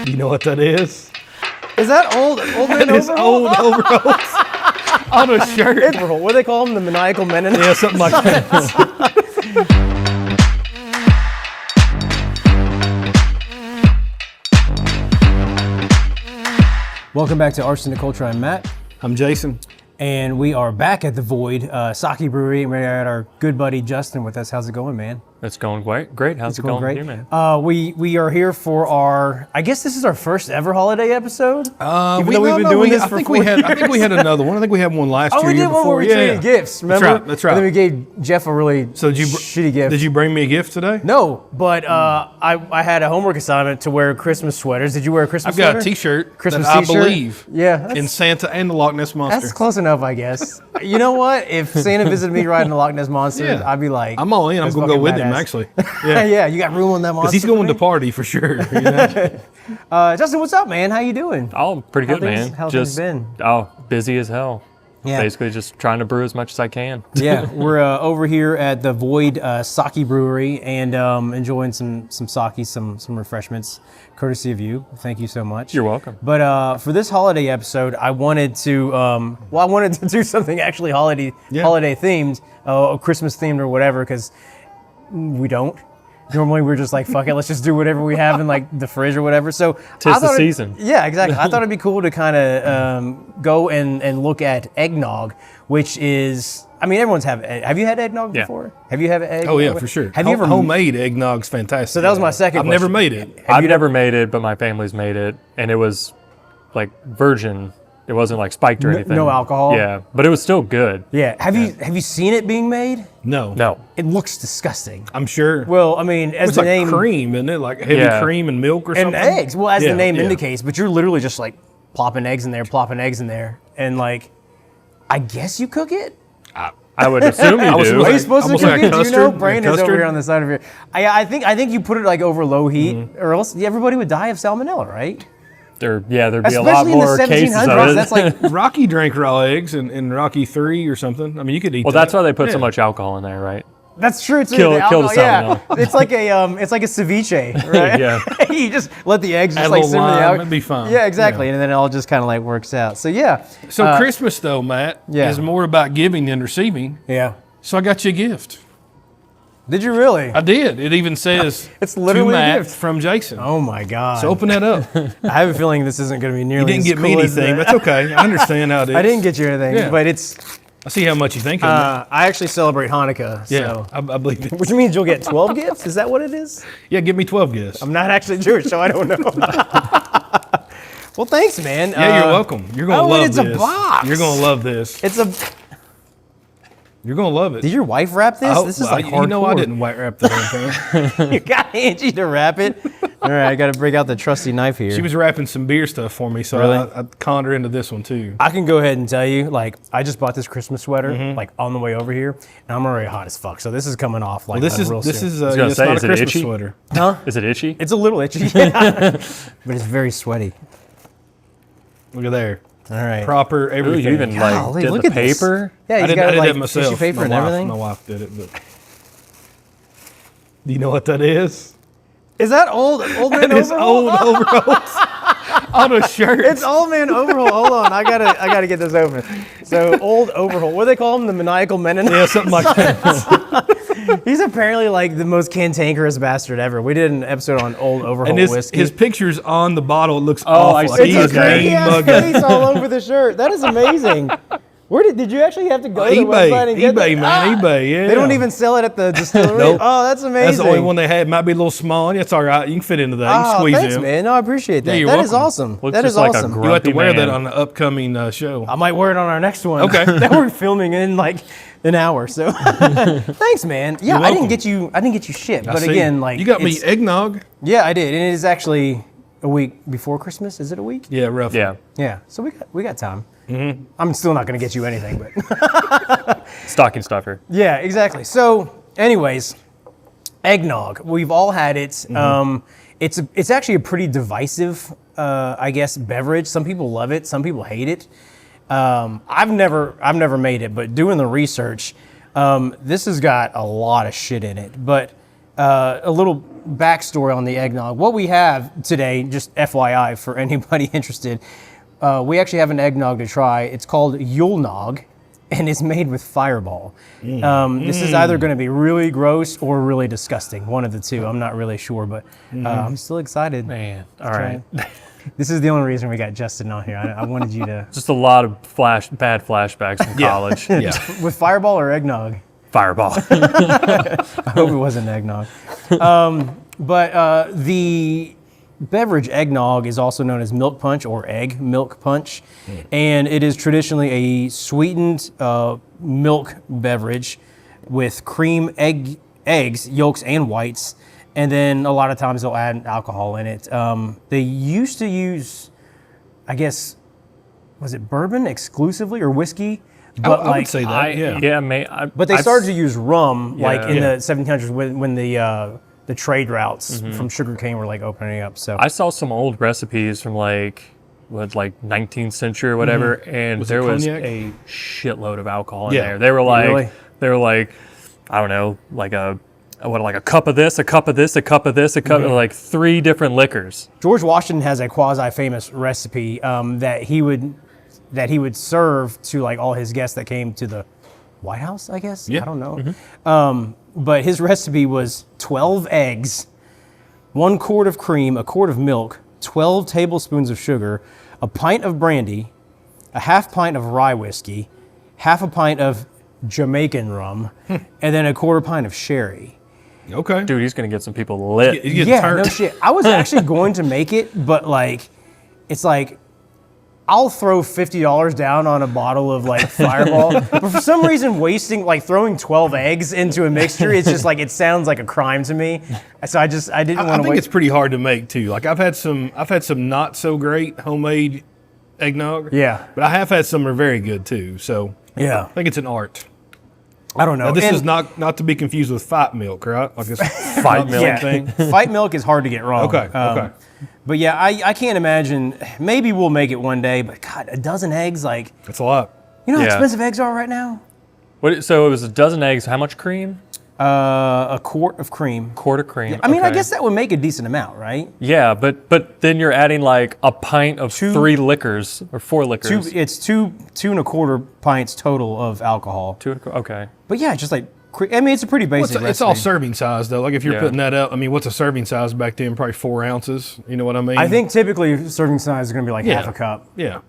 You know what that is? Is that old man It's overhaul? old overalls on a shirt. What do they call them? The maniacal Mennonites? Yeah, something like that. Welcome back to Arsenic Culture. I'm Matt. I'm Jason. And we are back at the Void Sake Brewery. And we got our good buddy Justin with us. How's it going, man? It's going great. How's it going great. with you, man? We are here for our, I guess this is our first ever holiday episode. Even though we've been I doing this I for think 4 we had. years. I think we had another one. I think we had one last year. We did year one before. where we traded gifts, remember? That's right. And then we gave Jeff a really shitty gift. Did you bring me a gift today? No, but I had a homework assignment to wear Christmas sweaters. Did you wear a Christmas sweater? I've got a T-shirt. Christmas that T-shirt? I believe. Yeah, in Santa and the Loch Ness Monster. that's close enough, I guess. You know what? If Santa visited me riding the Loch Ness Monster, Yeah. I'd be like, I'm all in. I'm that's gonna go fucking with him. badass. Actually. Yeah, you got room on that monster. Because he's going to party for sure. You know? Justin, what's up, man? How you doing? Oh, pretty good, man. How's things been? Oh, busy as hell. Yeah. Basically just trying to brew as much as I can. Yeah, we're over here at the Void Sake Brewery and enjoying some sake, some refreshments, courtesy of you. Thank you so much. You're welcome. But for this holiday episode, I wanted to do something actually holiday themed, Christmas themed or whatever, because we don't. Normally we're just like, fuck it, let's just do whatever we have in like the fridge or whatever. So Tis the season. Yeah, exactly. I thought it'd be cool to kind of go and look at eggnog, which is, I mean, everyone's have you had eggnog before? Have you had egg? Oh yeah, for sure. Have you ever homemade eggnog's fantastic? So that was my second I've question. never made it. I've never made it, but my family's made it, and it was like virgin. It wasn't like spiked or anything. No alcohol? Yeah, but it was still good. Yeah. Have you seen it being made? No. It looks disgusting. I'm sure. Well, I mean, as It's the like name cream, isn't it? Like heavy cream and milk or and something. eggs. Well, as the name Yeah. indicates, but you're literally just like plopping eggs in there, and like, I guess you cook it. I would assume you do. Are you supposed to almost cook like it? Do you know? custard? Brandon's over Custard? here on the side of here. I think you put it like over low heat, or else everybody would die of salmonella, right? There'd be a lot Especially in the more cases of 1700s. it. That's like Rocky drank raw eggs in Rocky 3 or something. I mean, you could eat Well, that. that's why they put so Yeah. much alcohol in there, right? that's true too. Kill the alcohol, yeah. salmonella. It's like a ceviche, right? Yeah. You just let the eggs Add just a like little simmer the lime, alcohol. it'd be fine. Yeah, exactly, Yeah. and then it all just kind of like works out. So yeah. So Christmas though, Matt, Yeah. is more about giving than receiving. Yeah. So I got you a gift. Did you really? I did. It even says It's literally to a Matt gift. from Jason. Oh my God. So open that up. I have a feeling this isn't going to be You nearly didn't as get me cool as anything. the- That's okay. I understand how it is. I didn't get you anything, Yeah. but it's. I see how much you think of me. I actually celebrate Hanukkah, Yeah, so. I believe it. Which means you'll get 12 gifts? Is that what it is? Yeah, give me 12 gifts. I'm not actually Jewish, so I don't know. Well, thanks, man. Yeah, you're welcome. You're gonna love it's this. a box. You're gonna love this. It's a. You're gonna love it. Did your wife wrap this? Oh, This is well, like hardcore. you know I didn't white wrap the damn thing. You got Angie to wrap it. All right, I got to break out the trusty knife here. She was wrapping some beer stuff for me, so Really? I conned her into this one too. I can go ahead and tell you, like, I just bought this Christmas sweater, Mm-hmm. like, on the way over here, and I'm already hot as fuck. So this is coming off like This real soon. is gonna it's say, not is a it Christmas itchy? sweater. Huh? Is it itchy? It's a little itchy, yeah. But it's very sweaty. Look at there. All right. Proper Ooh, everything. you even Golly, like did look the at this. paper? Yeah, I you did, got I did like that myself. tissue paper my and wife, everything. My wife did it, but. Do you know what that is? Is that old man It's overhaul? old overalls on a shirt. It's old man overhaul. Hold on, I gotta get this open. So old overhaul. What do they call him? The maniacal Mennonites. Yeah, something like that. He's apparently like the most cantankerous bastard ever. We did an episode on old overhaul And whiskey. his picture's on the bottle. It looks Oh, awful. I Like see. he's It's a okay. mean has mug. face all over the shirt. That is amazing. Where did you actually have to go to the website and get eBay, that? man, eBay. Yeah. They don't even sell it at the distillery. Nope. Oh, that's amazing. That's the only one they had. It might be a little small. Yeah, it's all right. You can fit into that. You can Oh, squeeze thanks, in. man. No, I appreciate that. you're That is welcome. awesome. Looks That just is like a awesome. gr- You'll have to Grumpy wear that man. on the upcoming show. I might wear it on our next one. Okay. That we're filming in like an hour. So thanks, man. Yeah, I welcome. didn't get you shit. I But see. again, like you got me it's- eggnog. Yeah, I did, and it is actually a week before Christmas. Is it a week? Yeah, roughly. Yeah. Yeah. So we got time. Mm-hmm. I'm still not going to get you anything, but Stocking stuffer. yeah, exactly. So, anyways, eggnog. We've all had it. Mm-hmm. It's actually a pretty divisive, I guess, beverage. Some people love it. Some people hate it. I've never made it, but doing the research, this has got a lot of shit in it. But a little backstory on the eggnog. What we have today, just FYI for anybody interested, we actually have an eggnog to try. It's called Yule Nog, and it's made with Fireball. This is either going to be really gross or really disgusting, one of the two. I'm not really sure, but I'm still excited. Man, all right. This is the only reason we got Justin on here. I wanted you to... Just a lot of bad flashbacks from college. Yeah. With Fireball or eggnog? Fireball. I hope it wasn't eggnog. But the beverage eggnog is also known as milk punch or egg milk punch. And it is traditionally a sweetened milk beverage with cream, eggs, yolks, and whites. And then a lot of times they'll add alcohol in it. They used to use, I guess, was it bourbon exclusively or whiskey? But I would say that, yeah. But they started to use rum like in the 1700s when the trade routes from sugarcane were like opening up. So I saw some old recipes from like 19th century or whatever, and there was a shitload of alcohol in there. They were like, I don't know, like a cup of this, a cup of this, a cup of this, a cup of like 3 different liquors. George Washington has a quasi-famous recipe that he would serve to like all his guests that came to the White House, I guess. I don't know. But his recipe was 12 eggs, 1 quart of cream, a quart of milk, 12 tablespoons of sugar, a pint of brandy, a half pint of rye whiskey, half a pint of Jamaican rum, and then a quarter pint of sherry. Okay. Dude, he's going to get some people lit. No shit. I was actually going to make it, but like, it's like, I'll throw $50 down on a bottle of like Fireball, but for some reason throwing 12 eggs into a mixture, it's just like, it sounds like a crime to me. So I didn't want to I think it's pretty hard to make too. Like I've had some not so great homemade eggnog. Yeah. But I have had some that are very good too. So yeah, I think it's an art. I don't know. Now, this is not to be confused with fight milk, right? Like this Fight milk thing. Fight milk is hard to get wrong. Okay. But yeah, I can't imagine. Maybe we'll make it one day. But God, a dozen eggs, like, That's a lot. you know how expensive eggs are right now? So it was a dozen eggs. How much cream? A quart of cream. Quart of cream. I mean, I okay. guess that would make a decent amount, right? Yeah, but then you're adding like a pint of 3 liquors or 4 liquors. It's two and a quarter pints total of alcohol. Okay. But yeah, just like, I mean, it's a pretty basic recipe. It's all serving size though. Like if you're putting that out, I mean, what's a serving size back then? Probably 4 ounces. You know what I mean? I think typically serving size is going to be like half a cup. Yeah.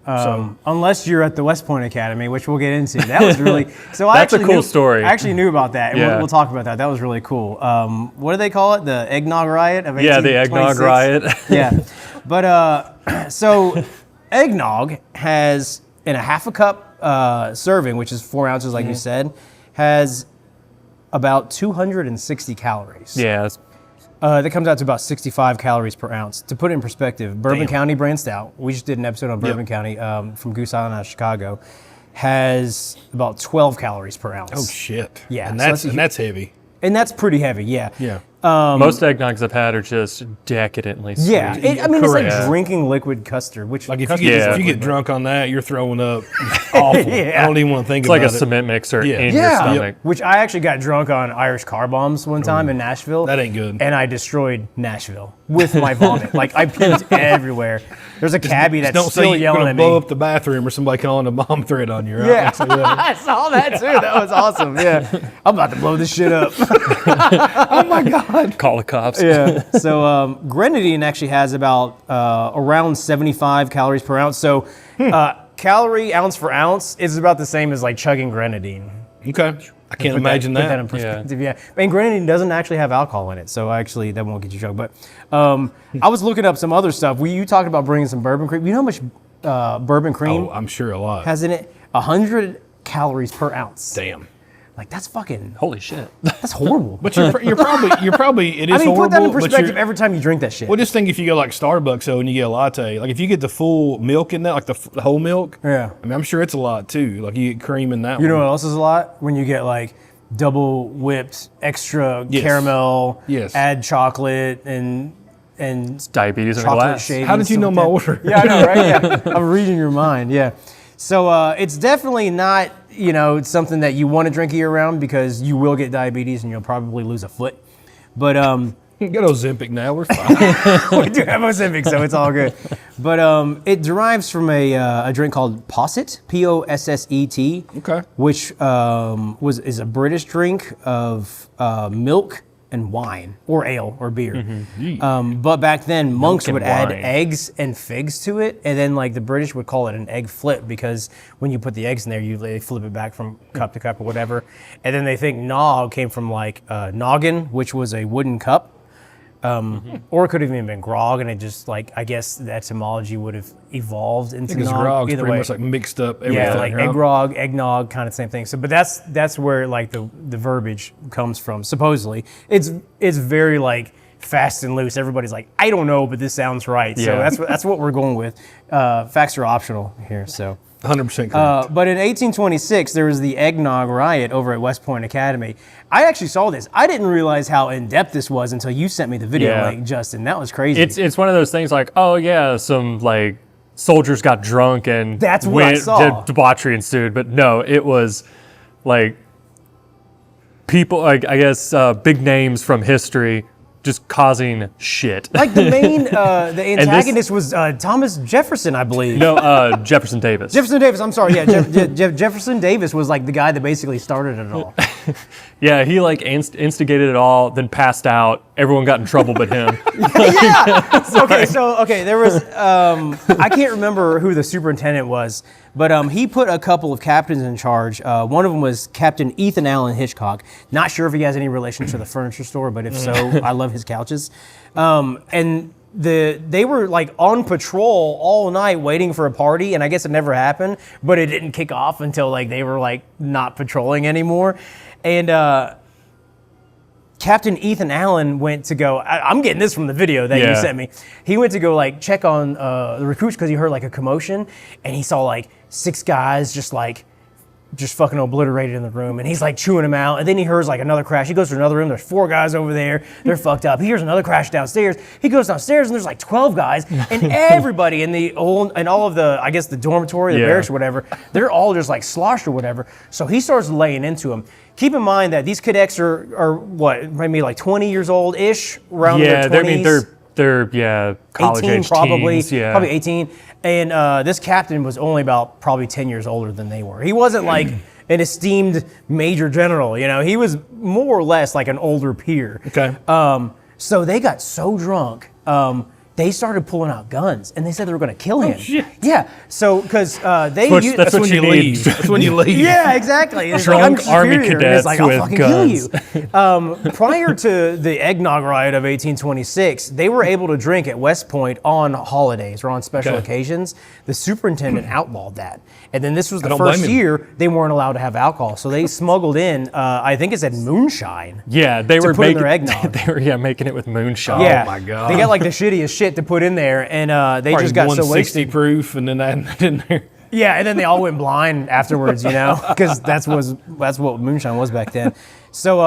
Unless you're at the West Point Academy, which we'll get into. That was really so. That's a cool story. I actually knew about that, and we'll talk about that. That was really cool. What do they call it? The Eggnog Riot of 1826? Yeah, the Eggnog Riot. Yeah, but so eggnog has in a half a cup serving, which is 4 ounces, like you said, has about 260 calories. Yeah. That comes out to about 65 calories per ounce. To put it in perspective, Bourbon County Brand Stout, we just did an episode on Bourbon County from Goose Island out of Chicago, has about 12 calories per ounce. Oh shit. Yeah, And so that's heavy. And that's pretty heavy, yeah. Yeah. Most eggnogs I've had are just decadently sweet. Yeah, it's Correct. like drinking liquid custard, which Like if you get drunk on that, you're throwing up awful. I don't even want to think It's about like it. a cement mixer in your yeah, stomach. which I actually got drunk on Irish car bombs one time in Nashville. That ain't good. And I destroyed Nashville with my vomit. Like I puked everywhere. There's a cabbie that's Don't say still you're yelling gonna at blow me. up the bathroom or somebody calling a bomb threat on you. Right? Yeah, Like, so, yeah. I saw that too. That was awesome. Yeah, I'm about to blow this shit up. Oh my God. Call the cops. Yeah. So grenadine actually has about around 75 calories per ounce. So calorie ounce for ounce is about the same as like chugging grenadine. Okay. I can't Put imagine Put that that. in perspective, yeah. And grenadine doesn't actually have alcohol in it, so actually that won't get you drunk. But I was looking up some other stuff. You talked about bringing some bourbon cream. You know how much bourbon cream Oh, I'm sure a lot. has in it? 100 calories per ounce. Damn. Like that's fucking. Holy shit. That's horrible. But you're probably it is I mean, horrible. put that in but perspective every time you drink that shit. Well, just think if you go like Starbucks and you get a latte, like if you get the full milk in that, like the whole milk. Yeah. I mean, I'm sure it's a lot too. Like you get cream in that. You know one. what else is a lot? When you get like double whipped, extra Yes. caramel, Yes. add chocolate and Diabetes in a chocolate glass. shavings. How did you know my order? Yeah, I know, right? Yeah, I'm reading your mind. Yeah, so it's definitely not something that you want to drink year round because you will get diabetes and you'll probably lose a foot. But We got Ozempic now. We're fine. we do have Ozempic, so it's all good. But it derives from a drink called Posset, Posset, Okay. which is a British drink of milk and wine, or ale, or beer. But back then, monks and would add wine. eggs and figs to it, and then like the British would call it an egg flip because when you put the eggs in there, they flip it back from cup to cup or whatever. And then they think nog came from like noggin, which was a wooden cup. Or it could have even been grog, and it just like I guess the etymology would have evolved into Because nog. grog's Either pretty way, much like mixed up everything. yeah, like right? egg grog, eggnog, kind of same thing. So, but that's where like the verbiage comes from. Supposedly, it's very like fast and loose. Everybody's like, I don't know, but this sounds right. So Yeah. that's what we're going with. Facts are optional here. So. 100% correct. But in 1826, there was the Eggnog riot over at West Point Academy. I actually saw this. I didn't realize how in-depth this was until you sent me the video Yeah. link, Justin. That was crazy. It's one of those things like, oh yeah, some like soldiers got drunk and That's what I saw. debauchery ensued. But no, it was like people, like I guess big names from history just causing shit. Like the main, the antagonist was Thomas Jefferson, I believe. No, Jefferson Davis. Jefferson Davis, I'm sorry, yeah. Jefferson Davis was like the guy that basically started it all. Yeah, he like instigated it all, then passed out. Everyone got in trouble but him. Yeah. Okay, there was, I can't remember who the superintendent was, but he put a couple of captains in charge. One of them was Captain Ethan Allen Hitchcock. Not sure if he has any relation to the furniture store, but if so, I love his couches. And they were like on patrol all night waiting for a party, and I guess it never happened, but it didn't kick off until like they were like not patrolling anymore. And Captain Ethan Allen went to go, I'm getting this from the video that you sent me. He went to go like check on the recruits because he heard like a commotion, and he saw like 6 guys just fucking obliterated in the room, and he's like chewing them out, and then he hears like another crash. He goes to another room, there's 4 guys over there, they're fucked up. He hears another crash downstairs. He goes downstairs and there's like 12 guys, and everybody in all of the, I guess the dormitory, the barracks or whatever, they're all just like sloshed or whatever. So he starts laying into them. Keep in mind that these cadets are what, maybe like 20 years old-ish, around their 20s. They're college 18 age probably, teens, probably 18. And this captain was only about probably 10 years older than they were. He wasn't like an esteemed major general, you know. He was more or less like an older peer. Okay. So they got so drunk, they started pulling out guns, and they said they were going to kill him. Shit. Yeah. So because That's when what you you need. leave. That's when you leave. yeah, exactly. It's Drunk like, I'm army superior, and it's cadets like, I'll with fucking guns. kill you. Prior to the Eggnog riot of 1826, they were able to drink at West Point on holidays or on special occasions. The superintendent outlawed that. And then this was the don't first blame him. year they weren't allowed to have alcohol. So they smuggled in, I think it said moonshine. Yeah, they were put in making their eggnog. They were making it with moonshine. Yeah. my God. They got like the shittiest shit to put in there, and they Probably just got so 160 wasted. proof, and then that in there. Yeah, and then they all went blind afterwards, you know, because that's what moonshine was back then. So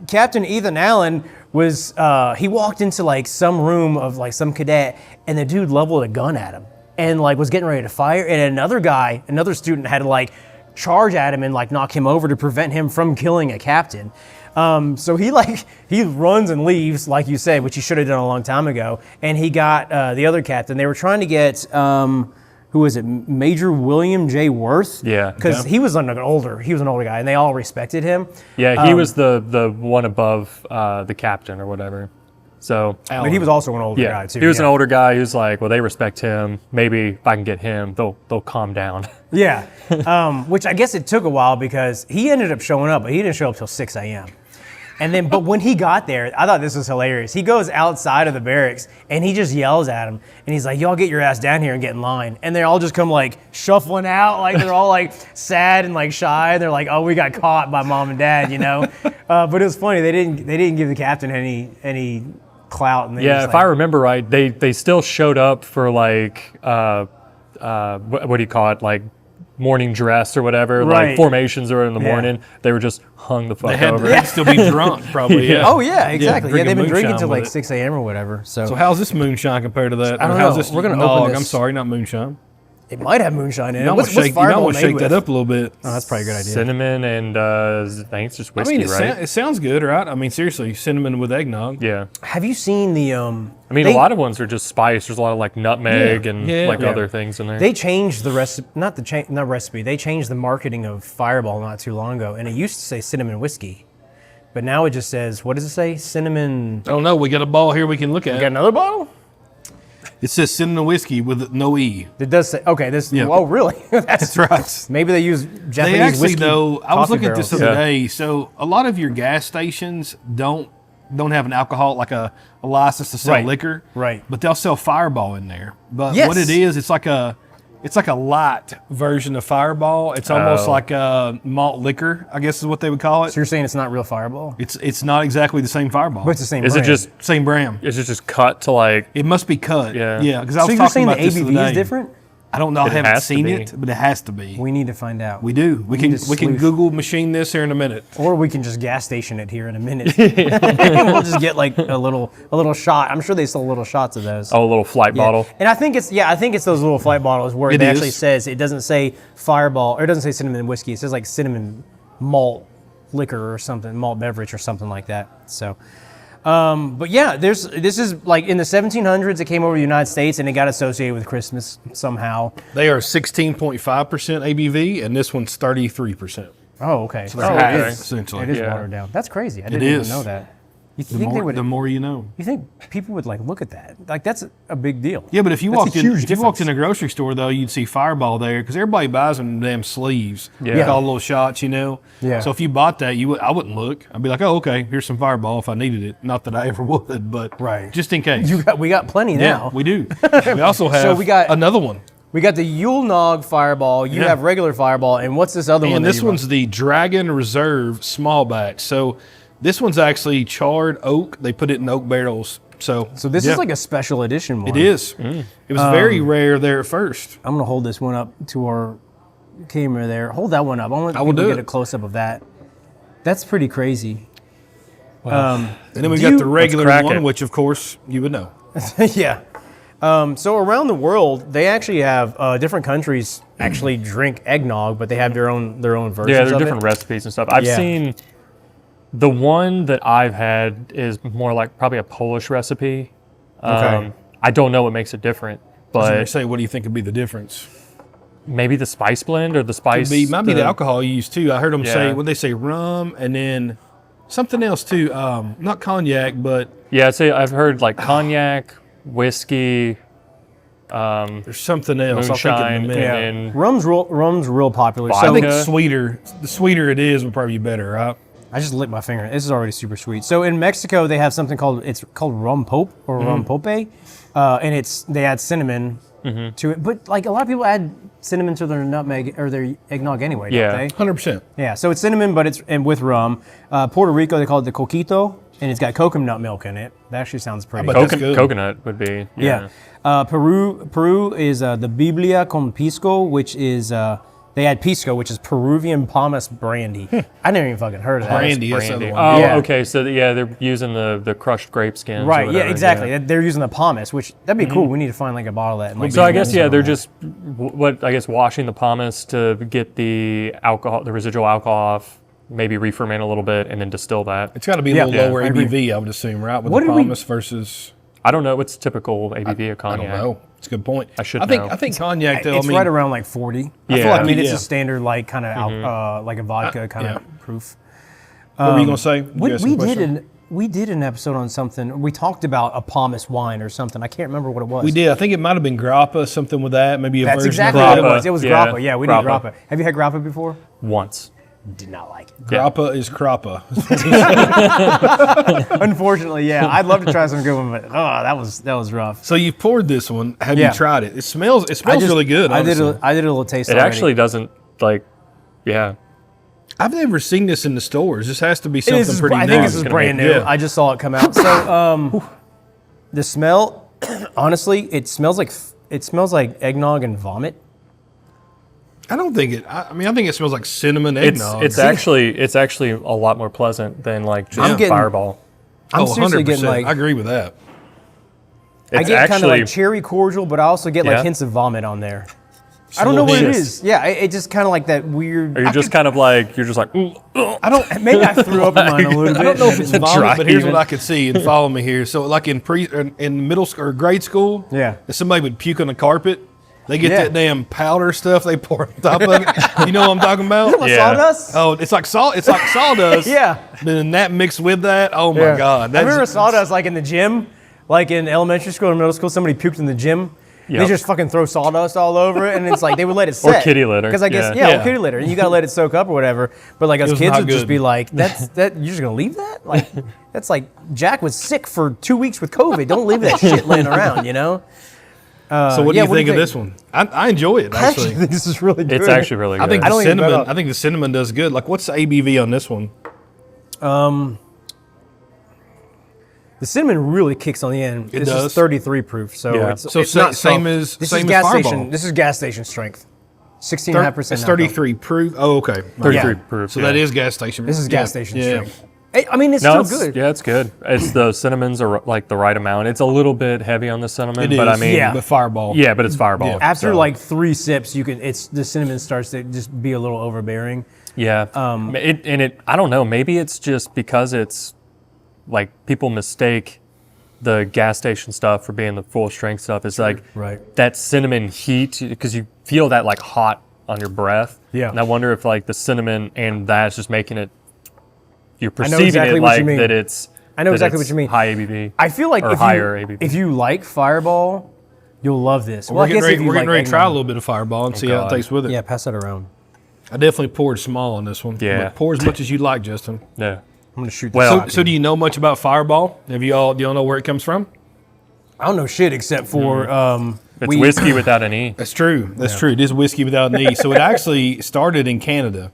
Captain Ethan Allen was he walked into like some room of like some cadet, and the dude leveled a gun at him and like was getting ready to fire, and another student had to like charge at him and like knock him over to prevent him from killing a captain. So he runs and leaves, like you said, which he should have done a long time ago. And he got the other captain. They were trying to get who was it, Major William J. Worth? Yeah. Because he was an older guy, and they all respected him. Yeah, he was the one above the captain or whatever. So, But he was also an older guy too. he was an older guy who's like, well, they respect him. Maybe if I can get him, they'll calm down. Yeah, which I guess it took a while because he ended up showing up, but he didn't show up till 6 a.m. And then, but when he got there, I thought this was hilarious. He goes outside of the barracks and he just yells at him, and he's like, "Y'all get your ass down here and get in line." And they all just come like shuffling out, like they're all like sad and like shy. They're like, "Oh, we got caught by mom and dad," you know. But it was funny. They didn't give the captain any clout. And Yeah, if I remember right, they still showed up for like what do you call it, like morning dress or whatever, like formations or in the morning. They were just hung the fuck over. They'd still be drunk, probably. Yeah. Oh yeah, exactly. Yeah, they've been drinking moonshine till like with it. 6 a.m. or whatever. So So how's this moonshine compared to that? I don't Or how's know. this We're gonna nog? open this. I'm sorry, not moonshine. It might have moonshine in it. You What's might Fireball want to made shake with? that up a little bit. Oh, that's probably a good idea. Cinnamon and I think it's just whiskey, right? It sounds good, right? I mean, seriously, cinnamon with eggnog. Yeah. Have you seen the? I mean, a lot of ones are just spice. There's a lot of like nutmeg and Yeah. other things in there. They changed the recipe, not recipe. They changed the marketing of Fireball not too long ago, and it used to say cinnamon whiskey, but now it just says, what does it say? Cinnamon. Oh no, we got a ball here we can look at. Got another bottle? It says cinnamon whiskey with no E. It does say. Okay, this. Yeah. Oh, really? That's right. Maybe they use Japanese They actually whiskey. though, I was looking at this the barrels. other day. So a lot of your gas stations don't have an alcohol like a license to sell Right. liquor. Right. But they'll sell Fireball in there. But Yes. what it is, it's like a light version of Fireball. It's almost like a malt liquor, I guess is what they would call it. So you're saying it's not real Fireball? It's not exactly the same Fireball. But it's the same. Is brand. it just Same brand. cut to like? It must be cut. Yeah. Yeah. Because I So was you're talking saying the about this the other ABV is day. different? I don't know. I It haven't has to seen be. it, but it has to be. We need to find out. We do. We can need to we can sleuth. Google machine this here in a minute. Or we can just gas station it here in a minute. We'll just get like a little shot. I'm sure they sell little shots of those. Oh, a little flight bottle. And I think it's those little flight bottles where it It actually is. says, it doesn't say Fireball, or it doesn't say cinnamon whiskey. It says like cinnamon malt liquor or something, malt beverage or something like that. So, but yeah, this is like in the 1700s, it came over to the United States and it got associated with Christmas somehow. They are 16.5% ABV, and this one's 33%. Oh, okay. They're Oh, half, it is. essentially. It is Yeah. watered down. That's crazy. I didn't is. even know that. You The think they more, would? the more you know. You think people would like look at that? Like that's a big deal. Yeah, but if you That's a walked in, huge if you walked in difference. a grocery store though, you'd see Fireball there because everybody buys them damn sleeves. Yeah. Like all little shots, you know. Yeah. So if you bought that, I wouldn't look. I'd be like, oh, okay, here's some Fireball if I needed it. Not that I ever would, but Right. just in case. We got plenty yeah, now. we do. We also have we got- another one. We got the Yule Nog Fireball. You Yeah. have regular Fireball, and what's this other one? And that this you brought? one's the Dragon Reserve Small Batch. So this one's actually charred oak. They put it in oak barrels. So this yeah, is like a special edition one. it is. It was very rare there at first. I'm gonna hold this one up to our camera there. Hold that one up. I want will people to do get it. a close up of that. That's pretty crazy. And then we do got you- the regular crack one, it. which of course you would know. Yeah. So around the world, they actually have different countries actually drink eggnog, but they have their own versions. Yeah, there are of different it. recipes and stuff. I've Yeah. seen the one that I've had is more like probably a Polish recipe. Okay. I don't know what makes it different, I was gonna but say, what do you think would be the difference? maybe the spice blend or the spice. Might be the alcohol you use too. I heard them say, Yeah. what they say, rum, and then something else too. Not cognac, but Yeah, I'd say I've heard like cognac, whiskey, there's something else. I'll think in a moonshine, minute. and Rum's real popular. I So think Vodka. the sweeter it is, would probably be better, right? I just licked my finger. This is already super sweet. So in Mexico, they have something called rum pope or rum pope, and they add cinnamon to it. But like a lot of people add cinnamon to their nutmeg or their eggnog anyway, Yeah. don't they? 100%. Yeah. So it's cinnamon, but it's with rum. Puerto Rico, they call it the coquito, and it's got coconut milk in it. That actually sounds pretty. bet that's good. coconut would be. Yeah. Peru is the Biblia con pisco, which is they add pisco, which is Peruvian pomace brandy. I never even fucking heard of that. Brandy, that's the Brandy. other one. Oh, Yeah. okay. So they're using the crushed grape skins. or Right, yeah, whatever, exactly. They're using the pomace, which that'd be cool. We need to find like a bottle of that. Might So be I guess amazing. they're just washing the pomace to get the alcohol, the residual alcohol off, maybe re-ferment a little bit, and then distill that. It's got to be a Yeah. little Yeah, lower I agree. ABV, I would assume, right? With What the did we- pomace versus, I don't know what's typical ABV of I cognac. don't know. It's a good point. I should I think know. I think cognac though. It's I mean, right around like 40. Yeah. I mean, it's Yeah. a standard like kind of like a vodka kind yeah. of proof. what were you gonna say? Did you ask some question? We did an episode on something. We talked about a pomace wine or something. I can't remember what it was. We did. I think it might have been grappa, something with that. Maybe a That's version exactly of what it Grappa. was. It was Yeah, grappa. Yeah, we did grappa. grappa. Have you had grappa before? Once. Did not like it. Grappa is crappa. Unfortunately, yeah. I'd love to try some good one, but that was rough. So you poured this one. Have Yeah. you tried it? It smells really good. I did honestly. a little taste. It already. actually doesn't yeah. I've never seen this in the stores. This has to be something This is- pretty I new. think this is gonna brand make- new. yeah. I just saw it come out. So the smell, honestly, it smells like eggnog and vomit. I don't think it. I mean, I think it smells like cinnamon eggnog. It's actually a lot more pleasant than like just I'm getting- Fireball. I'm oh, seriously getting 100%. like I agree with that. I It's get kind of actually like cherry cordial, but I also get Yeah. like hints of vomit on there. I don't know what it Hiss. is. Yeah, it just kind of like that weird. Or you're just like, ooh, I don't. Maybe I threw up in mine a little bit. I don't know if it's Dry vomit, but here's even. what I could see, and follow me here. So, like in middle school or grade school, Yeah. if somebody would puke on the carpet, they get Yeah. that damn powder stuff they pour on top of it. You know what I'm talking about? What, Yeah. sawdust? Oh, it's like sawdust. Yeah. Then that mixed with that, oh my Yeah. God. I remember sawdust like in the gym, like in elementary school or middle school. Somebody puked in the gym. They Yep. just fucking throw sawdust all over it, and it's like they would let it set. kitty litter. Because I guess Yeah. or kitty litter, and you gotta let it soak up or whatever. But like us was kids not would just good. be like, that you're just gonna leave that? Like that's like Jack was sick for 2 weeks with COVID. Don't leave that shit laying around, you know. So what do yeah, you what do think you of this one? I enjoy it, I actually actually. think this is really good. it's actually really good. I think I the don't even bet cinnamon. up. I think the cinnamon does good. Like, what's the ABV on this one? The cinnamon really kicks on the end. This does. is 33 proof, so Yeah. it's, So it's sa- not same so- as- this same is as gas Fireball. station. This is gas station strength. 16.5%. It's 33 proof. Oh, okay. 33 Yeah. proof. So yeah. that is gas station. This is Yeah. gas station Yeah. strength. Hey, I mean, it's No, still good. yeah, it's good. It's the cinnamons are like the right amount. It's a little bit heavy on the cinnamon, It but is. I mean, Yeah. But Fireball. yeah, but it's Fireball. Yeah. After so, like 3 sips, the cinnamon starts to just be a little overbearing. yeah, I don't know. Maybe it's just because it's like people mistake the gas station stuff for being the full strength stuff. It's like Right. that cinnamon heat because you feel that like hot on your breath. Yeah. and I wonder if like the cinnamon and that's just making it. You're I know perceiving exactly it what you like mean. that it's. I know that exactly it's what you mean. High ABV. I feel like Or higher ABV. if you like Fireball, you'll love this. We're getting ready, if you we're getting like ready to try a eggnog. little bit of Fireball and see how it God. tastes with it. Yeah, pass that around. I definitely poured small on this one. Yeah. But pour as much as you like, Justin. Yeah. I'm gonna shoot. Well- this So do you know much about Fireball? Do you all know where it comes from? I don't know shit except for It's whiskey without an E. That's true. That's true. It is whiskey without an E. So it actually started in Canada.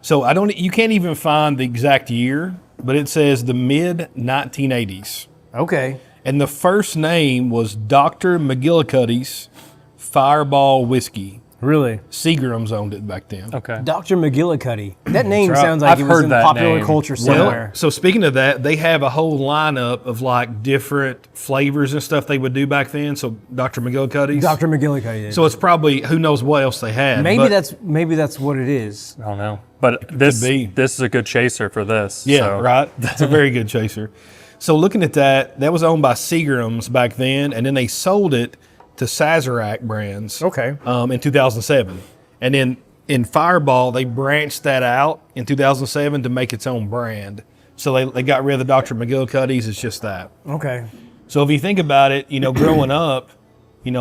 So you can't even find the exact year, but it says the mid 1980s. Okay. And the first name was Dr. McGillicuddy's Fireball Whiskey. Really? Seagram's owned it back then. Okay. Dr. McGillicuddy. That name right. sounds like I've it was heard in that popular name. culture Well, somewhere. so speaking of that, they have a whole lineup of like different flavors and stuff they would do back then. So Dr. McGillicuddy's. Dr. McGillicuddy did. So it's probably who knows what else they had. maybe but- that's what it is. I don't know. But this be. is a good chaser for this. Yeah, so. right. That's a very good chaser. So looking at that was owned by Seagram's back then, and then they sold it to Sazerac brands. Okay. In 2007, and then in Fireball they branched that out in 2007 to make its own brand. So they got rid of the Dr. McGillicuddy's. It's just that. Okay. So if you think about it, growing up,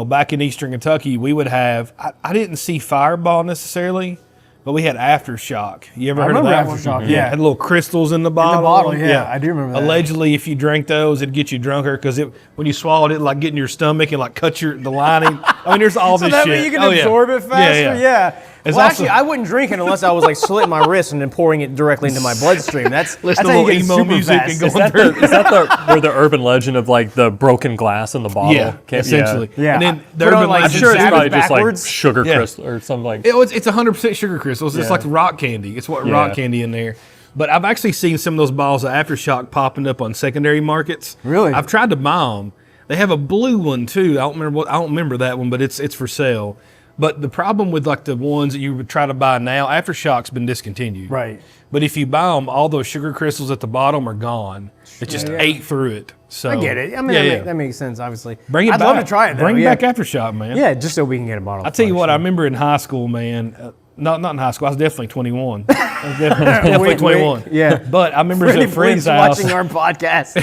back in Eastern Kentucky, we would have. I didn't see Fireball necessarily. But we had Aftershock. You ever heard of remember that? Aftershock, one? yeah. Had little crystals in the bottle. bottle, yeah. I do remember that. Allegedly, if you drank those, it'd get you drunker because when you swallowed it, like get in your stomach and like cut the lining. I mean, there's all So this that shit. way you can Oh, yeah. absorb it faster? Yeah. It's Well, also- actually, I wouldn't drink it unless I was like slitting my wrist and then pouring it directly into my bloodstream. That's Listen how to you get emo super music fast. and going through. Is that where the urban legend of like the broken glass in the bottle? Yeah, essentially. Yeah. And then the Put on, urban like, I'm legend- sure it's Zapped probably just like backwards? sugar Yeah. crystal or something like. It's 100% sugar crystals. It's Yeah. like rock candy. It's what Yeah. rock candy in there. But I've actually seen some of those bottles of Aftershock popping up on secondary markets. Really? I've tried to buy them. They have a blue one too. I don't remember that one, but it's for sale. But the problem with like the ones that you would try to buy now, Aftershock's been discontinued. Right. But if you buy them, all those sugar crystals at the bottom are gone. It just ate through it. So I get it. I mean, that makes sense, obviously. Bring it I'd back. love to try it, though. Bring yeah. back Aftershock, man. Yeah, just so we can get a bottle. I'll tell you what, I remember in high school, man. Not in high school. I was definitely 21. I was definitely Wait, 21. yeah. But I remember at a friend's house, watching our podcast.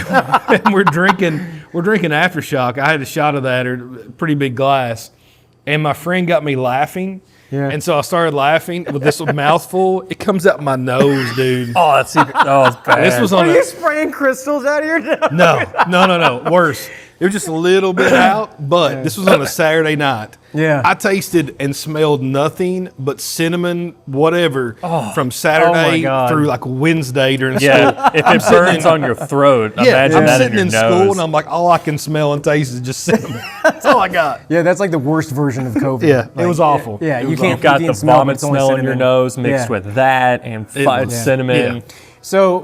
and we're drinking Aftershock. I had a shot of that, or a pretty big glass, and my friend got me laughing. Yeah. And so I started laughing with this mouthful. It comes out my nose, dude. Oh, that's it's bad. This was on Are a, you spraying crystals out of your nose? no. Worse. It was just a little bit out, but this was on a Saturday night. Yeah. I tasted and smelled nothing but cinnamon, whatever, from Saturday God. through like Wednesday during school. Yeah, if it burns on your throat, imagine I'm that sitting in in your school nose. and I'm like, all I can smell and taste is just cinnamon. That's all I got. Yeah, that's like the worst version of COVID. Yeah, it was awful. Yeah, It you was can't. You've got you the can't smell, but vomit it's only smell in your cinnamon. nose mixed Yeah. with that and was. cinnamon. Yeah. So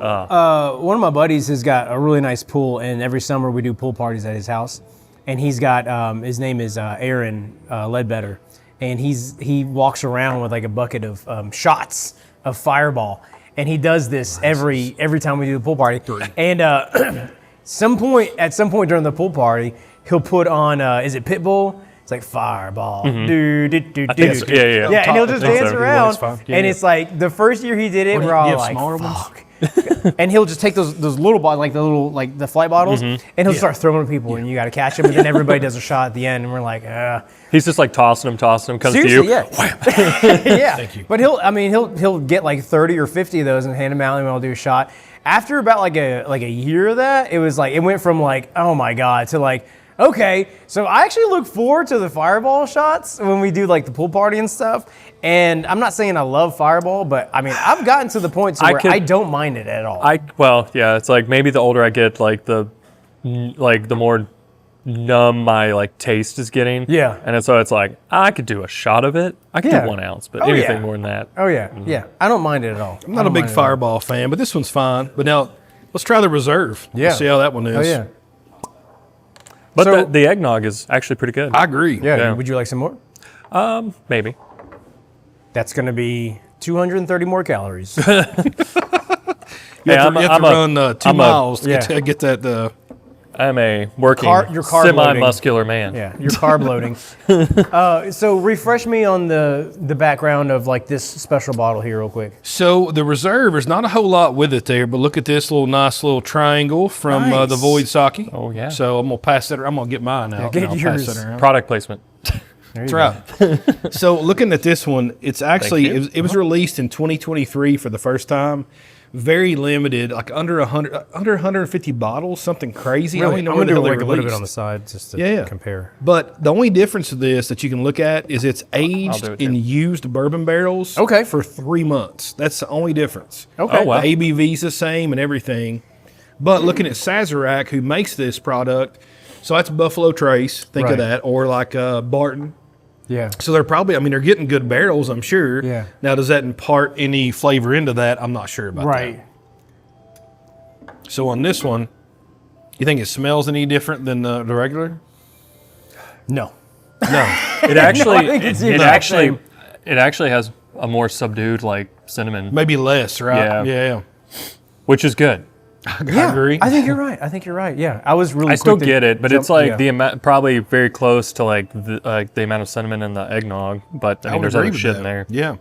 one of my buddies has got a really nice pool, and every summer we do pool parties at his house. And he's got his name is Aaron Ledbetter, and he walks around with like a bucket of shots of Fireball, and he does this every time we do the pool party. And at some point during the pool party, he'll put on is it Pitbull? It's like Fireball, yeah, yeah, and he'll just dance around, and it's like the first year he did it, we're all like, fuck. And he'll just take those little bottles, like the flight bottles, and he'll start throwing at people, and you got to catch him, and then everybody does a shot at the end, and we're like, He's just like tossing them, comes seriously, to you. Yeah. Yeah. Thank you. But he'll get like 30 or 50 of those and hand them out, and we'll do a shot. After about like a year of that, it went from like, oh my God, to like, okay, so I actually look forward to the Fireball shots when we do like the pool party and stuff. And I'm not saying I love Fireball, but I mean, I've gotten to the point where I don't mind it at all. It's like maybe the older I get, like the more numb my like taste is getting. Yeah. And so it's like, I could do a shot of it. I could do 1 ounce, but anything more than that. Oh yeah, yeah. I don't mind it at all. I'm not a big Fireball fan, but this one's fine. But now, let's try the Reserve. Yeah. See how that one is. Oh yeah. But the eggnog is actually pretty good. I agree. Yeah. Would you like some more? Maybe. That's going to be 230 more calories. You have to run 2 miles to get that. I'm a working you're carb semi-muscular man. Yeah, you're carb loading. So refresh me on the background of like this special bottle here real quick. So the Reserve, there's not a whole lot with it there, but look at this nice little triangle from the Void Sake. Oh, yeah. So I'm going to pass that. I'm going to get mine out. Get and I'll yours. pass that around. Product placement. That's right. So looking at this one, it's actually, it was released in 2023 for the first time. Very limited, like under 150 bottles, something crazy. Really? I don't know I'm where the going to hell do they a little bit released. on the side just to compare. But the only difference of this that you can look at is it's aged in used bourbon barrels for 3 months. That's the only difference. Okay. Oh, wow. The ABV's the same and everything. But looking at Sazerac, who makes this product, so that's Buffalo Trace, think of that, or like Barton. Yeah. So they're probably, they're getting good barrels, I'm sure. Yeah. Now, does that impart any flavor into that? I'm not sure about that. Right. So on this one, you think it smells any different than the regular? No. No. It actually, No, I think it's it actually has a more subdued like cinnamon, Maybe less, right? Yeah. which is good. I agree. I think you're right. Yeah. I was really I still quick to get it, but jump- it's like yeah. the amount, probably very close to like the amount of cinnamon in the eggnog. But I mean, would there's agree other with shit that. in there. Yeah.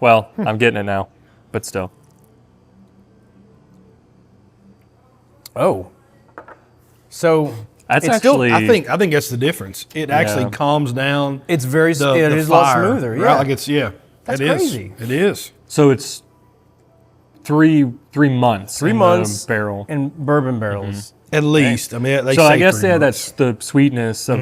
Well, I'm getting it now, but still. Oh. So That's it's actually. I think that's the difference. It actually calms down. it's very The, it the is a lot fire, smoother. right? Yeah. Like it's That's it is. crazy. It is. So it's three months. 3 in months the barrel. in bourbon barrels. At least. I mean, they So say I guess 3 months. that's the sweetness of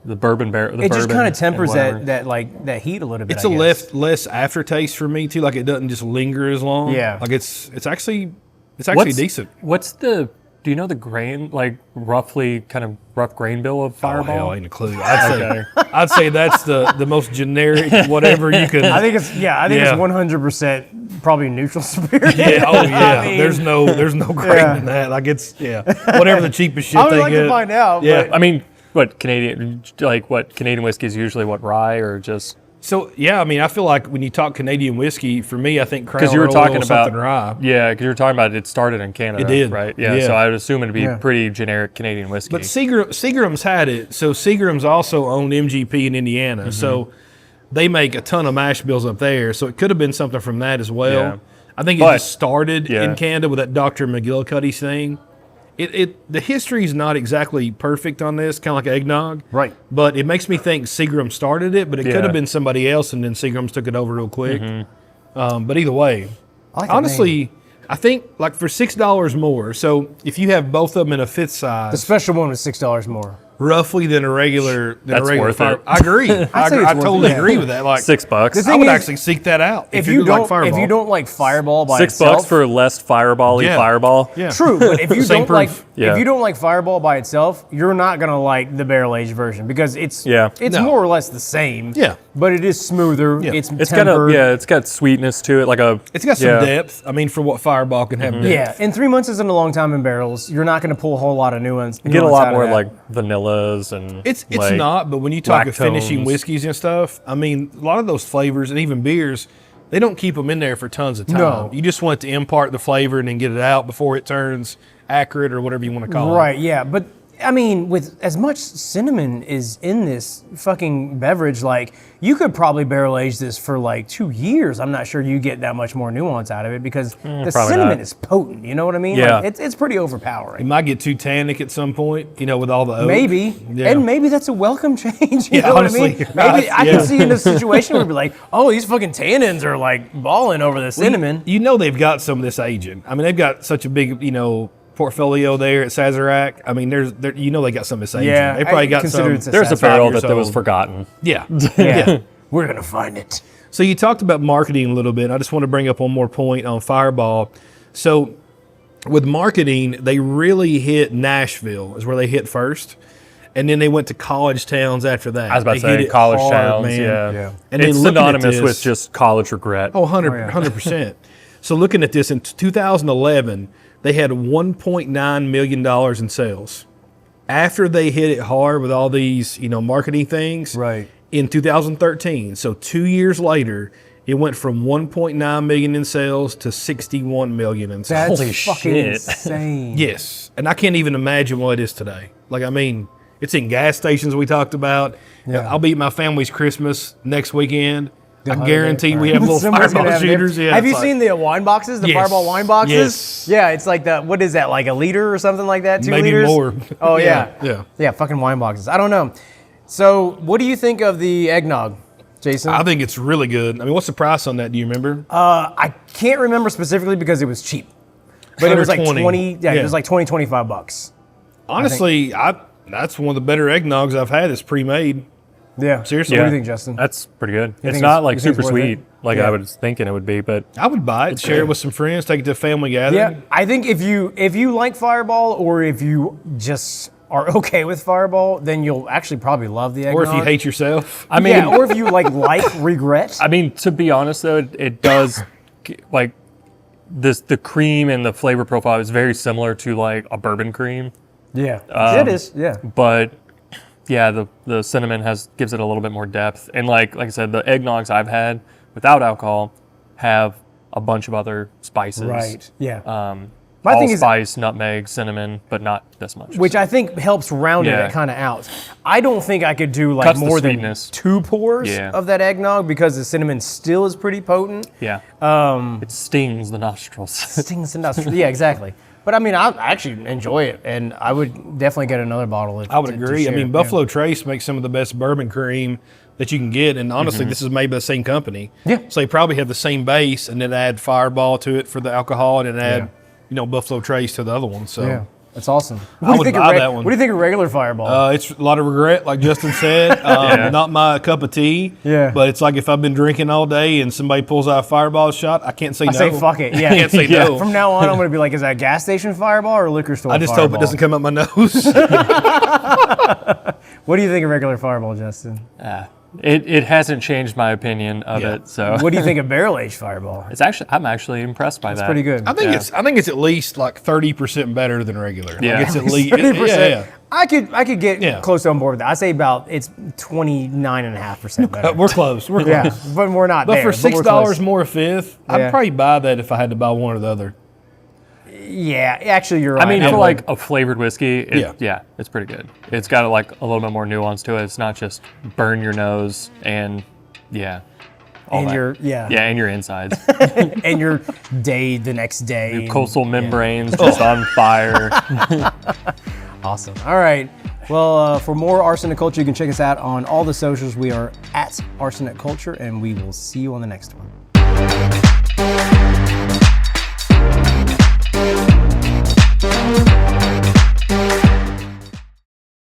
the bourbon barrel. It just kind of tempers that heat a little bit. It's I a guess. less aftertaste for me too. Like it doesn't just linger as long. Yeah. Like it's actually decent. What's the? Do you know the grain, like roughly kind of rough grain bill of Oh, Fireball? hell, ain't a clue. I'd say that's the most generic whatever you can. I think it's 100% probably neutral spirit. Yeah. Oh yeah. I mean, there's no grain in that. Like it's whatever the cheapest shit I would they like get. to find out. Yeah. But I mean, what Canadian whiskey is usually rye or just So I feel like when you talk Canadian whiskey, for me, I think Crown because you were Royal talking or about something rye. Yeah, because you were talking about it started in Canada. It did. Right. Yeah. Yeah. So I would assume it'd be Yeah. pretty generic Canadian whiskey. But Seagram's had it. So Seagram's also owned MGP in Indiana. Mm-hmm. So they make a ton of mash bills up there. So it could have been something from that as well. Yeah. I think it But- just started in Canada with that Dr. McGillicuddy's thing. The history's not exactly perfect on this, kind of like eggnog. Right. But it makes me think Seagram started it, but it could Yeah. have been somebody else, and then Seagram's took it over real quick. But either way, I like that honestly, I think like for $6 more. So if you have both of them in a fifth size, the special one was $6 more. roughly than a regular That's worth fire. it. I agree. I say it's worth totally it. agree with that. Like $6. The I thing would is, actually seek that out If you you don't like Fireball. if you don't like Fireball by $6 itself, for less Fireball-y Yeah. Fireball. yeah. true. But if you Same don't like proof. Yeah. if you don't like Fireball by itself, you're not gonna like the barrel aged version because it's Yeah. No. more or less the same. Yeah. But it is smoother. Yeah. It's It's tempered. it's got sweetness to it, like a. It's got some depth. I mean, for what Fireball can have depth. Yeah, and 3 months isn't a long time in barrels. You're not going to pull a whole lot of new ones. You get a lot more like vanilla formulas and It's like, not, but when you talk of finishing lactones. whiskeys and stuff, I mean, a lot of those flavors and even beers, they don't keep them in there for tons of time. No. You just want it to impart the flavor and then get it out before it turns acrid or whatever you want to call it. Right, yeah. But I mean, with as much cinnamon is in this fucking beverage, like you could probably barrel age this for like 2 years. I'm not sure you get that much more nuance out of it because the probably cinnamon not. is potent. You know what I mean? Yeah. Like, it's pretty It overpowering. might get too tannic at some point, with all the oak. Maybe. Yeah. And maybe that's a welcome change. You Yeah, know honestly, what I mean? you're Maybe right. I Yeah. can see in a situation where we'd be like, oh, these fucking tannins are like balling over the cinnamon. You know they've got some of this aging. I mean, they've got such a big, portfolio there at Sazerac. I mean, they got some of this aging. Yeah, They probably I got consider some. it's a There's a Sazerac barrel years that was old. forgotten. Yeah. Yeah. We're going to find it. So you talked about marketing a little bit. I just want to bring up one more point on Fireball. So with marketing, they really hit Nashville is where they hit first. And then they went to college towns after that. I was about to They hit say it college hard, towns. man. Yeah. And it's then looking at synonymous with this- just college regret. Oh, 100%. So looking at this in 2011, they had $1.9 million in sales. After they hit it hard with all these, marketing things, Right. in 2013, so 2 years later, it went from 1.9 million in sales to 61 million in sales. That's Holy fucking shit. insane. Yes, and I can't even imagine what it is today. Like, I mean, it's in gas stations we talked about. Yeah. I'll be at my family's Christmas next weekend. I have guarantee it. we have little Somebody's gonna fireball have it. shooters. Yeah, have it's you like- seen the wine boxes, the Yes. Fireball wine boxes? Yes. Yeah, it's like what is that, like a liter or something like that? 2 Maybe liters? more. Oh, Yeah, yeah. yeah. Yeah, fucking wine boxes. I don't know. So, what do you think of the eggnog, Jason? I think it's really good. I mean, what's the price on that? Do you remember? I can't remember specifically because it was cheap. But it was like 120. 20, yeah, Yeah. it was like 20, 25 bucks. Honestly, that's one of the better eggnogs I've had that's pre-made. Yeah. Seriously? What do you think, Justin? That's pretty good. It's think not it's- like you think super it's worth sweet it? like Yeah. I was thinking it would be, but I would buy it, share it with some friends, take it to a family gathering. Yeah, I think if you like Fireball or if you just are okay with Fireball, then you'll actually probably love the eggnog. Or if you hate yourself. I mean, yeah, or if you like regret. I mean, to be honest though, it does like the cream and the flavor profile is very similar to like a bourbon cream, Yeah, it is. Yeah, but yeah, the cinnamon gives it a little bit more depth. And like I said, the eggnogs I've had without alcohol have a bunch of other spices. right. Yeah, My thing is- allspice, nutmeg, cinnamon, but not this much. which I think helps round Yeah. it kind of out. I don't think I could do like Cuts the more than sweetness. 2 pours Yeah. of that eggnog because the cinnamon still is pretty potent. Yeah. It stings the nostrils. Stings and dust. Yeah, exactly. But I mean, I actually enjoy it, and I would definitely get another bottle. I would agree. I mean, Buffalo Trace makes some of the best bourbon cream that you can get, and honestly, this is made by the same company. Yeah. So they probably have the same base, and then add Fireball to it for the alcohol, and then add, Buffalo Trace to the other one. So Yeah, that's awesome. I would buy that one. What do you think of regular Fireball? It's a lot of regret, like Justin said. Not my cup of tea. Yeah. But it's like if I've been drinking all day and somebody pulls out a Fireball shot, I can't say no. I say fuck it. Yeah, I can't say no. From now on, I'm going to be like, is that a gas station Fireball or a liquor store? I just Fireball? hope it doesn't come up my nose. What do you think of regular Fireball, Justin? It hasn't changed my opinion of Yeah. it. So What do you think of barrel aged Fireball? I'm actually impressed by that. Pretty good. I think it's at least like 30% better than regular. Yeah. Like it's at least 30%. yeah. I could get Yeah. close on board with that. I say about it's 29.5% better. We're close. We're close. Yeah, but we're not But there. for we're $6 close. more a fifth, Yeah. I'd probably buy that if I had to buy one or the other. Yeah, actually, you're right. I mean, would. for like a flavored whiskey, Yeah. yeah, it's pretty good. It's got like a little bit more nuance to it. It's not just burn your nose and all and that. your and your insides, and your day the next day. coastal membranes just on fire. Awesome. All right. Well, for more Arsenic Culture, you can check us out on all the socials. We are at Arsenic Culture, and we will see you on the next one.